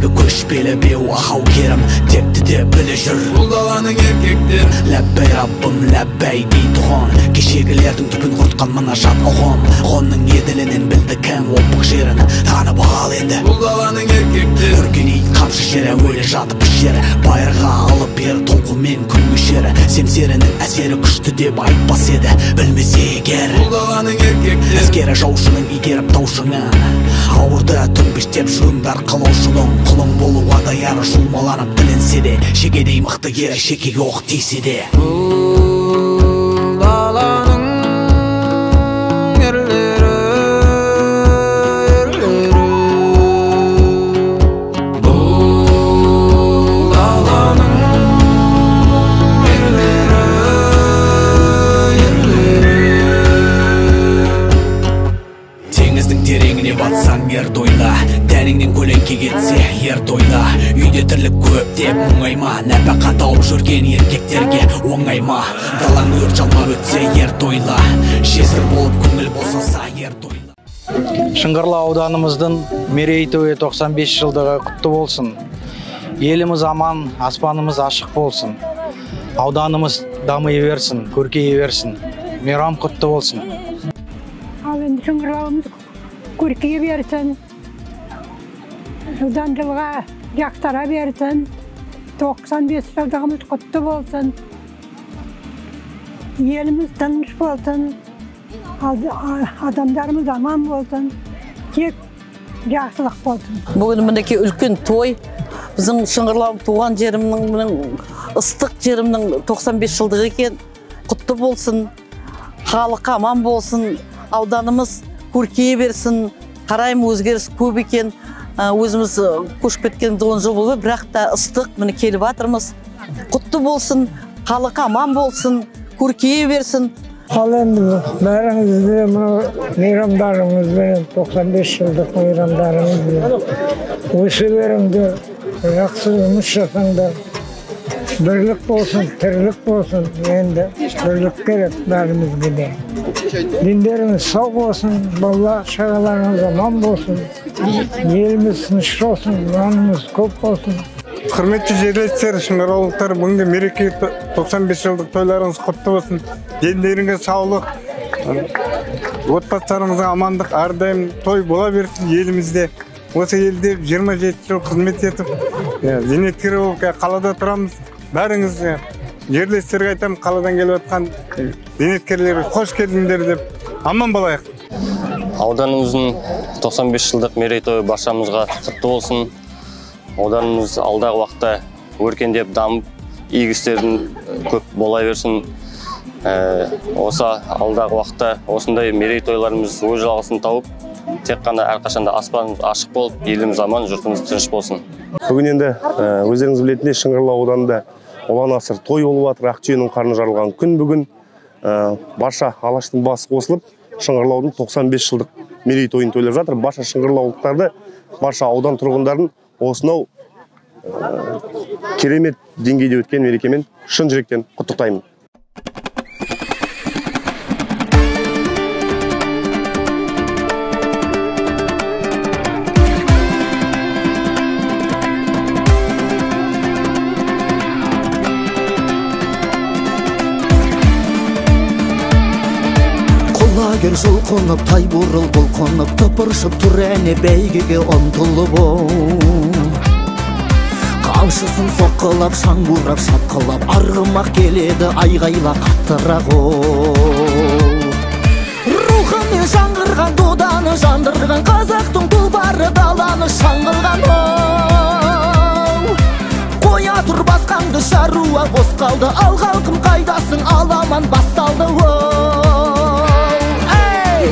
Себебі көшпелі беу ахау керім текті де білі жүр. Бұл даланың еркектер Ләббәй раббым ләббәй дейтұғын, кешегілердің түпін құртқан мына жат ұғын. Ғонның еділінен білді кәм опық жерін танып ал енді. Бұл даланың еркектер Үргенейт қамшы жері өлі жатып жері, байырға алып бер толқумен күн мөшері. Семсерінің әсері күшті деп айтпас еді білмесе егер. Бұл даланың еркектер Әскері жаушының игеріп таушыңын, ауырды түнбештеп жүріңдар қылаушының. Құлың болуға даяр шулмаланып білінсе де, шекедей мықты ері шекеге оқ тисе де. Бұл даланың ерлері Бұл даланың ерлері Теңіздің тереңіне батсаң ер тойла, тәніңнен көлеңке кетсе ер тойла. Үйде тірлік көп деп мұңайма, нәпақа тауып жүрген еркектерге оңайма. Далаң өрт жалмап өтсе ер тойла, жесір болып көңіл босаса ер тойла. Шыңғырлау ауданымыздың мерейтойы 95 жылдығы құтты болсын. Еліміз аман, аспанымыз ашық болсын. Ауданымыз дамый берсін, көркейе берсін. Мейрам құтты болсын. Ал енді шыңғырлауымыз көркейе берсін. Жылдан жылға жақтара берсін. 95 жылдығымыз құтты болсын. Еліміз тыныш болсын. Адамдарымыз аман болсын. Тек жақсылық болсын. Бүгін мінеке үлкен той. Біздің Шыңғырлау туған жерімнің, ыстық жерімнің 95 жылдығы екен. Құтты болсын. Халық аман болсын. Ауданымыз көркейе берсін. Қарайым өзгеріс көп екен. Өзіміз көшіп кеткен 10 жыл болды, бірақ та ыстық міне келіп жатырмыз. Құтты болсын, халық аман болсын, көркейе берсін. Ал енді бәріңізде мейрамдарыңызбен 95 жылдық мейрамдарыңызбен өсе беріңдер, жақсы жұмыс жасаңдар. Бірлік болсын, тірлік болсын, енді бірлік керек бәрімізге де. Дендеріңіз сау болсын, бала шағаларыңыз аман болсын, еліміз тыныш болсын, нанымыз көп болсын. Құрметті жерлестер, шыңғыраулықтар, бүгінгі мереке 95 жылдық тойларыңыз құтты болсын. Дендеріңізге саулық, отбасыларыңызға амандық, әрдайым той бола берсін елімізде. Осы елде 27 жыл қызмет етіп, зейнеткер болып қалада тұрамыз. Бәріңіз жерлестерге айтам, қаладан келіп жатқан зейнеткерлерге қош келдіңдер деп аман болайық. Ауданымыздың 95 жылдық мерейтойы баршамызға құтты болсын. Ауданымыз алдағы уақытта өркендеп дамып, игі істердің көп бола берсін. Осы алдағы уақытта осындай мерейтойларымыз өз жалғасын тауып, тек қана әрқашанда аспанымыз ашық болып, еліміз аман, жұртымыз тыныш болсын. Бүгін енді өздеріңіз білетіндей Шыңғырлау ауданында ұлан асыр той болып жатыр. Ақтүйенің қарны жарылған күн бүгін. Барша Алаштың басы қосылып, Шыңғырлаудың 95 жылдық мерейтойын тойлап жатыр. Барша шыңғырлаулықтарды, барша аудан тұрғындарын осынау керемет деңгейде өткен мерекемен шын жүректен құттықтаймын. Құлагер жол қонып, тай бұрыл бұл қонып, тыпыршып тұр әне бәйгеге ұмтылып Қамшысын соққылап, шаң бұрап, шапқылап, арғымақ келеді айғайла қаттырақ Рухымен жаңғырған, доданы жандырған, қазақтың тұлпары даланы шаңғылған Қоя тұр басқаңды шаруа бос қалды, ал халқым қайдасың, аламан басталды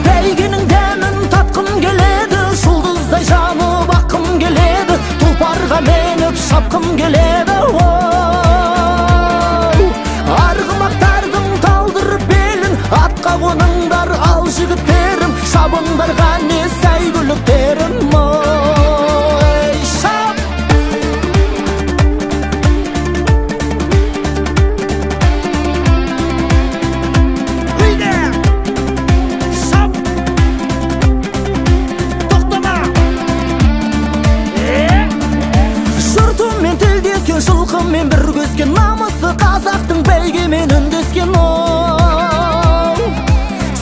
Бәйгенің дәмін татқым келеді, жұлдыздай жанып аққым келеді, тұлпарға меніп шапқым келеді Арғымақтардың талдырып белін, атқа қоныңдар ал жігіттерім, шабыңдарға не сәйгүліктерім шап өскен, намысы қазақтың бәйгемен үндескен.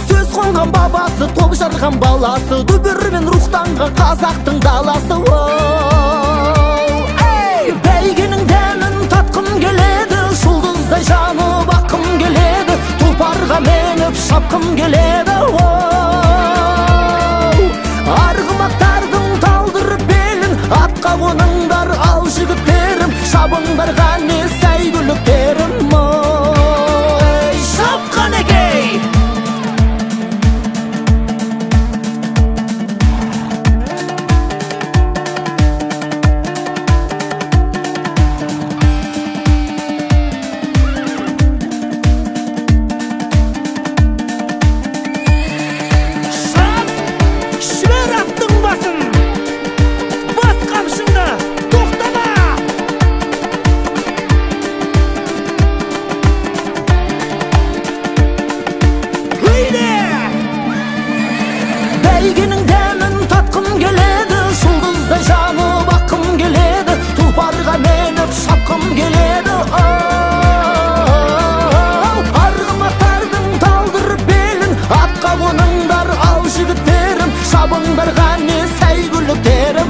Сөз қонған бабасы, топ жарған баласы, дүбірмен рухтанған қазақтың даласы. Бәйгенің дәмін татқым келеді, жұлдыздай жанып аққым келеді, тұлпарға меніп шапқым келеді. Арғымақтардың талдырып белін, атқа қоныңдар ал жігіттерім, шабыңдар ғане сәйгүліктерім. Шапқан екей! Бәйгенің дәмін татқым келеді, жұлдыздай жанып аққым келеді, тұлпарға меніп шапқым келеді. Арғымақтардың талдырып белін, атқа қоныңдар ал жігіттерім, шабыңдар ғане сәйгүліктерім.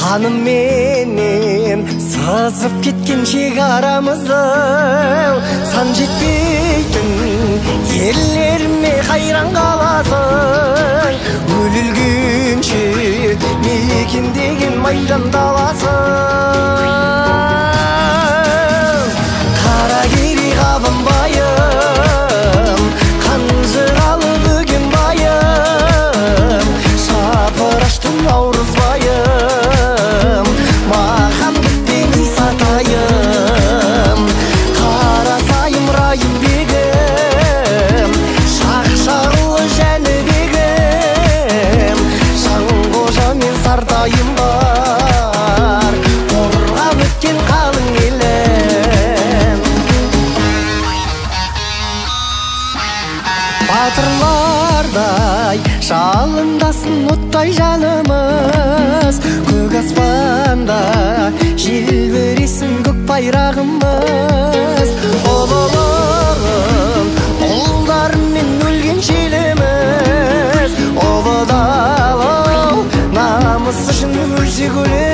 Қанымменен сызып кеткен шекарамызды, сан жетпейтін ерлеріме қайран қаласың, өлілгенше мекендеген майдан даласың. Қара керей қабынбайым, қанжығалы бөген байым, шапыраштың наурызбайым, маған кетпен Исатайым, Қарасайым райым бегім, Шақшағылы Жәнібегім, Жанғожа мен Сартайым бар, қорғап өткен қалың елім. Батырлардай жалындасын оттай жанымыз, көк аспанда желбіресін көк байрағымыз. Ұлылығын ұлдармен өлген желіміз, ұлы дала намыс үшін өлсек өлеміз.